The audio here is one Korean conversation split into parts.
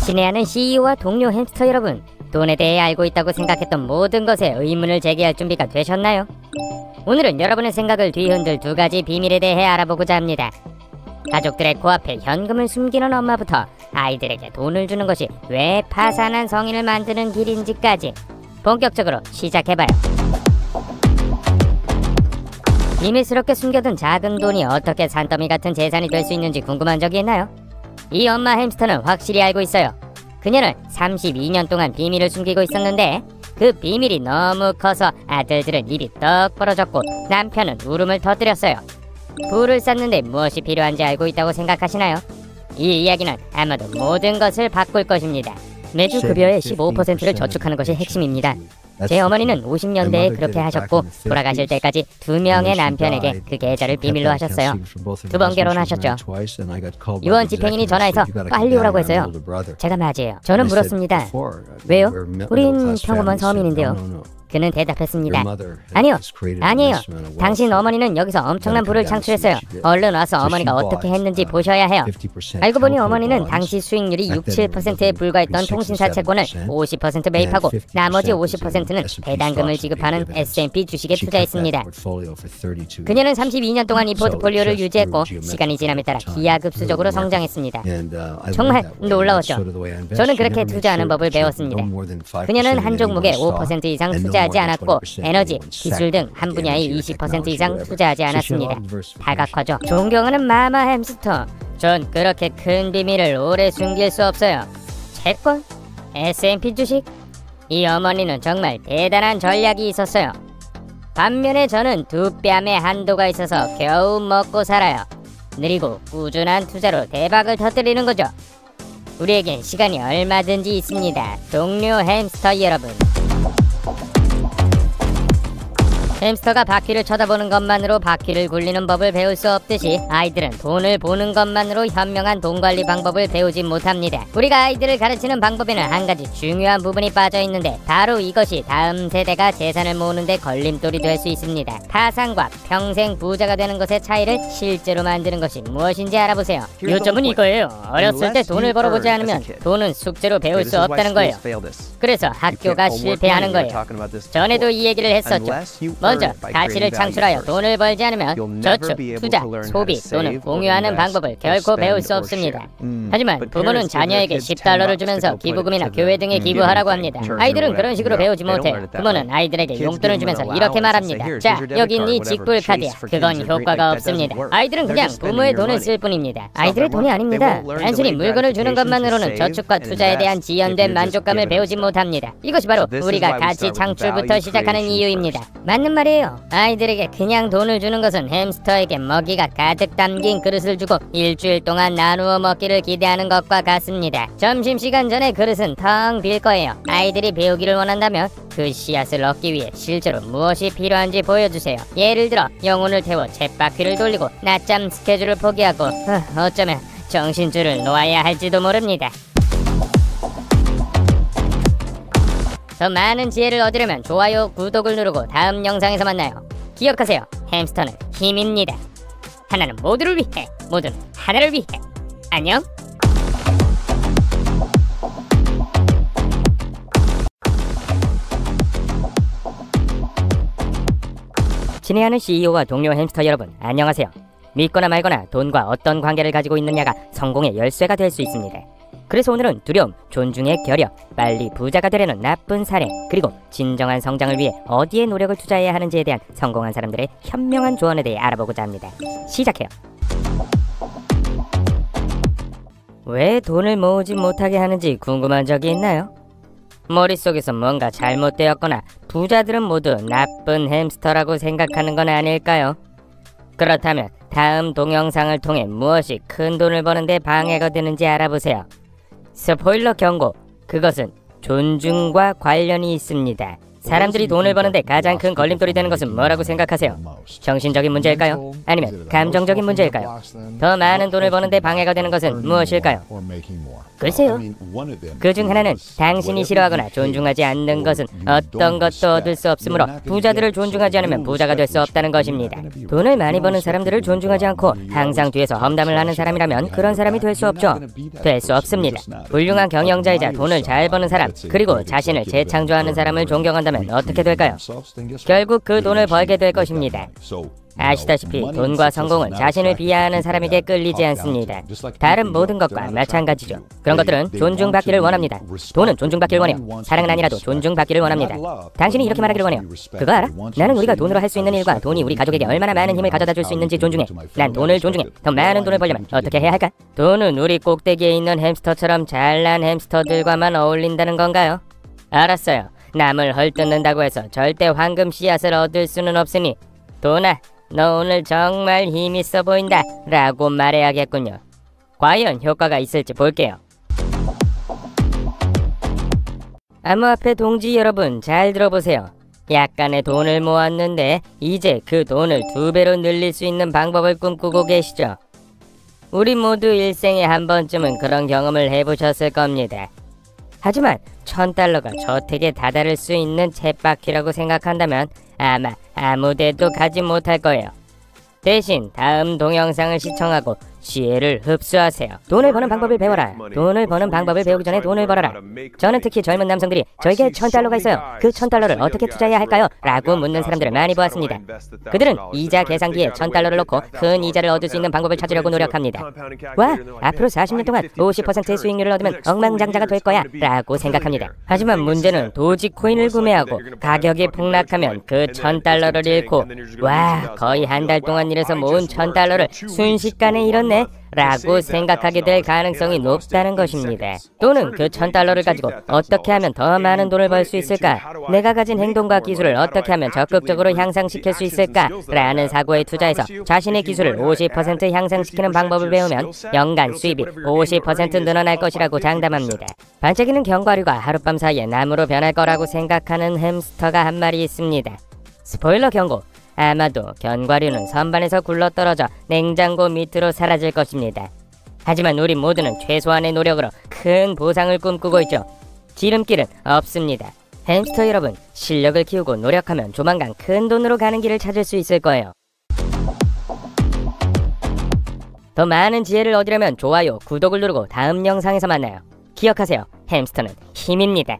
친애하는 CEO와 동료 햄스터 여러분, 돈에 대해 알고 있다고 생각했던 모든 것에 의문을 제기할 준비가 되셨나요? 오늘은 여러분의 생각을 뒤흔들 두 가지 비밀에 대해 알아보고자 합니다. 가족들의 코앞에 현금을 숨기는 엄마부터 아이들에게 돈을 주는 것이 왜 파산한 성인을 만드는 길인지까지 본격적으로 시작해봐요. 비밀스럽게 숨겨둔 작은 돈이 어떻게 산더미 같은 재산이 될 수 있는지 궁금한 적이 있나요? 이 엄마 햄스터는 확실히 알고 있어요. 그녀는 32년 동안 비밀을 숨기고 있었는데 그 비밀이 너무 커서 아들들은 입이 떡 벌어졌고 남편은 울음을 터뜨렸어요. 부를 쌓는데 무엇이 필요한지 알고 있다고 생각하시나요? 이 이야기는 아마도 모든 것을 바꿀 것입니다. 매주 급여의 15%를 저축하는 것이 핵심입니다. 제 어머니는 50년대에 그렇게 하셨고 돌아가실 때까지 2명의 남편에게 그 계좌를 비밀로 하셨어요. 2번 결혼하셨죠. 유언 집행인이 전화해서 빨리 오라고 했어요. 제가 맞이에요. 저는 물었습니다. 왜요? 우린 평범한 서민인데요. 그는 대답했습니다. 아니에요. 당신 어머니는 여기서 엄청난 부를 창출했어요. 얼른 와서 어머니가 어떻게 했는지 보셔야 해요. 알고 보니 어머니는 당시 수익률이 6~7%에 불과했던 통신사 채권을 50% 매입하고 나머지 50%는 배당금을 지급하는 S&P 주식에 투자했습니다. 그녀는 32년 동안 이 포트폴리오를 유지했고 시간이 지남에 따라 기하급수적으로 성장했습니다. 정말 놀라웠죠. 저는 그렇게 투자하는 법을 배웠습니다. 그녀는 한 종목에 5% 이상 투자하지 않았고 에너지, 기술 등 한 분야에 20% 이상 투자하지 않았습니다. 다각화죠. 존경하는 마마 햄스터, 전 그렇게 큰 비밀을 오래 숨길 수 없어요. 채권? S&P 주식? 이 어머니는 정말 대단한 전략이 있었어요. 반면에 저는 두 뺨에 한도가 있어서 겨우 먹고 살아요. 느리고 꾸준한 투자로 대박을 터뜨리는 거죠. 우리에겐 시간이 얼마든지 있습니다. 동료 햄스터 여러분. 햄스터가 바퀴를 쳐다보는 것만으로 바퀴를 굴리는 법을 배울 수 없듯이 아이들은 돈을 보는 것만으로 현명한 돈관리 방법을 배우지 못합니다. 우리가 아이들을 가르치는 방법에는 한 가지 중요한 부분이 빠져있는데 바로 이것이 다음 세대가 재산을 모으는 데 걸림돌이 될 수 있습니다. 파산과 평생 부자가 되는 것의 차이를 실제로 만드는 것이 무엇인지 알아보세요. 요점은 이거예요. 어렸을 때 돈을 벌어보지 않으면 돈은 숙제로 배울 수 없다는 거예요. 그래서 학교가 실패하는 거예요. 전에도 이 얘기를 했었죠. 먼저 가치를 창출하여 돈을 벌지 않으면 저축, 투자, 소비 또는 공유하는 방법을 결코 배울 수 없습니다. 하지만 부모는 자녀에게 $10를 주면서 기부금이나 교회 등에 기부하라고 합니다. 아이들은 그런 식으로 배우지 못해요. 부모는 아이들에게 용돈을 주면서 이렇게 말합니다. 자, 여기 네 직불 카드야. 그건 효과가 없습니다. 아이들은 그냥 부모의 돈을 쓸 뿐입니다. 아이들의 돈이 아닙니다. 단순히 물건을 주는 것만으로는 저축과 투자에 대한 지연된 만족감을 배우지 못합니다. 이것이 바로 우리가 가치 창출부터 시작하는 이유입니다. 맞는 말이에요. 아이들에게 그냥 돈을 주는 것은 햄스터에게 먹이가 가득 담긴 그릇을 주고 일주일 동안 나누어 먹기를 기대하는 것과 같습니다. 점심시간 전에 그릇은 텅 빌 거예요. 아이들이 배우기를 원한다면 그 씨앗을 얻기 위해 실제로 무엇이 필요한지 보여주세요. 예를 들어 영혼을 태워 쳇바퀴를 돌리고 낮잠 스케줄을 포기하고 어쩌면 정신줄을 놓아야 할지도 모릅니다. 더 많은 지혜를 얻으려면 좋아요, 구독을 누르고 다음 영상에서 만나요. 기억하세요. 햄스터는 힘입니다. 하나는 모두를 위해, 모두는 하나를 위해. 안녕. 친애하는 CEO와 동료 햄스터 여러분, 안녕하세요. 믿거나 말거나 돈과 어떤 관계를 가지고 있느냐가 성공의 열쇠가 될 수 있습니다. 그래서 오늘은 두려움, 존중의 결여, 빨리 부자가 되려는 나쁜 사례, 그리고 진정한 성장을 위해 어디에 노력을 투자해야 하는지에 대한 성공한 사람들의 현명한 조언에 대해 알아보고자 합니다. 시작해요. 왜 돈을 모으지 못하게 하는지 궁금한 적이 있나요? 머릿속에서 뭔가 잘못되었거나 부자들은 모두 나쁜 햄스터라고 생각하는 건 아닐까요? 그렇다면 다음 동영상을 통해 무엇이 큰 돈을 버는데 방해가 되는지 알아보세요. 스포일러 경고, 그것은 존중과 관련이 있습니다. 사람들이 돈을 버는데 가장 큰 걸림돌이 되는 것은 뭐라고 생각하세요? 정신적인 문제일까요? 아니면 감정적인 문제일까요? 더 많은 돈을 버는데 방해가 되는 것은 무엇일까요? 글쎄요. 그중 하나는 당신이 싫어하거나 존중하지 않는 것은 어떤 것도 얻을 수 없으므로 부자들을 존중하지 않으면 부자가 될 수 없다는 것입니다. 돈을 많이 버는 사람들을 존중하지 않고 항상 뒤에서 험담을 하는 사람이라면 그런 사람이 될 수 없죠. 될 수 없습니다. 훌륭한 경영자이자 돈을 잘 버는 사람, 그리고 자신을 재창조하는 사람을 존경한다면 어떻게 될까요? 결국 그 돈을 벌게 될 것입니다. 아시다시피 돈과 성공은 자신을 비하하는 사람에게 끌리지 않습니다. 다른 모든 것과 마찬가지죠. 그런 것들은 존중받기를 원합니다. 돈은 존중받기를 원해요. 사랑은 아니라도 존중받기를 원합니다. 당신이 이렇게 말하기를 원해요. 그거 알아? 나는 우리가 돈으로 할 수 있는 일과 돈이 우리 가족에게 얼마나 많은 힘을 가져다 줄 수 있는지 존중해. 난 돈을 존중해. 더 많은 돈을 벌려면 어떻게 해야 할까? 돈은 우리 꼭대기에 있는 햄스터처럼 잘난 햄스터들과만 어울린다는 건가요? 알았어요. 남을 헐뜯는다고 해서 절대 황금 씨앗을 얻을 수는 없으니 돈아, 너 오늘 정말 힘있어 보인다 라고 말해야겠군요. 과연 효과가 있을지 볼게요. 암호화폐 동지 여러분, 잘 들어보세요. 약간의 돈을 모았는데 이제 그 돈을 2배로 늘릴 수 있는 방법을 꿈꾸고 계시죠? 우리 모두 일생에 한 번쯤은 그런 경험을 해보셨을 겁니다. 하지만 $1000가 저택에 다다를 수 있는 쳇바퀴라고 생각한다면 아마 아무데도 가지 못할 거예요. 대신 다음 동영상을 시청하고 지혜를 흡수하세요. 돈을 버는 방법을 배워라. 돈을 버는 방법을 배우기 전에 돈을 벌어라. 저는 특히 젊은 남성들이 저에게 $1000가 있어요. 그 $1000를 어떻게 투자해야 할까요? 라고 묻는 사람들을 많이 보았습니다. 그들은 이자 계산기에 $1000를 넣고 큰 이자를 얻을 수 있는 방법을 찾으려고 노력합니다. 와, 앞으로 40년 동안 50%의 수익률을 얻으면 억만장자가 될 거야 라고 생각합니다. 하지만 문제는 도지코인을 구매하고 가격이 폭락하면 그 $1000를 잃고 와, 거의 한 달 동안 일해서 모은 $1000를 순식간에 잃었네 라고 생각하게 될 가능성이 높다는 것입니다. 또는 그 $1000를 가지고 어떻게 하면 더 많은 돈을 벌 수 있을까? 내가 가진 행동과 기술을 어떻게 하면 적극적으로 향상시킬 수 있을까? 라는 사고에 투자해서 자신의 기술을 50% 향상시키는 방법을 배우면 연간 수입이 50% 늘어날 것이라고 장담합니다. 반짝이는 견과류가 하룻밤 사이에 나무로 변할 거라고 생각하는 햄스터가 한 마리 있습니다. 스포일러 경고! 아마도 견과류는 선반에서 굴러떨어져 냉장고 밑으로 사라질 것입니다. 하지만 우리 모두는 최소한의 노력으로 큰 보상을 꿈꾸고 있죠. 지름길은 없습니다. 햄스터 여러분, 실력을 키우고 노력하면 조만간 큰 돈으로 가는 길을 찾을 수 있을 거예요. 더 많은 지혜를 얻으려면 좋아요, 구독을 누르고 다음 영상에서 만나요. 기억하세요. 햄스터는 힘입니다.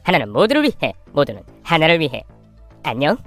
하나는 모두를 위해, 모두는 하나를 위해. 안녕.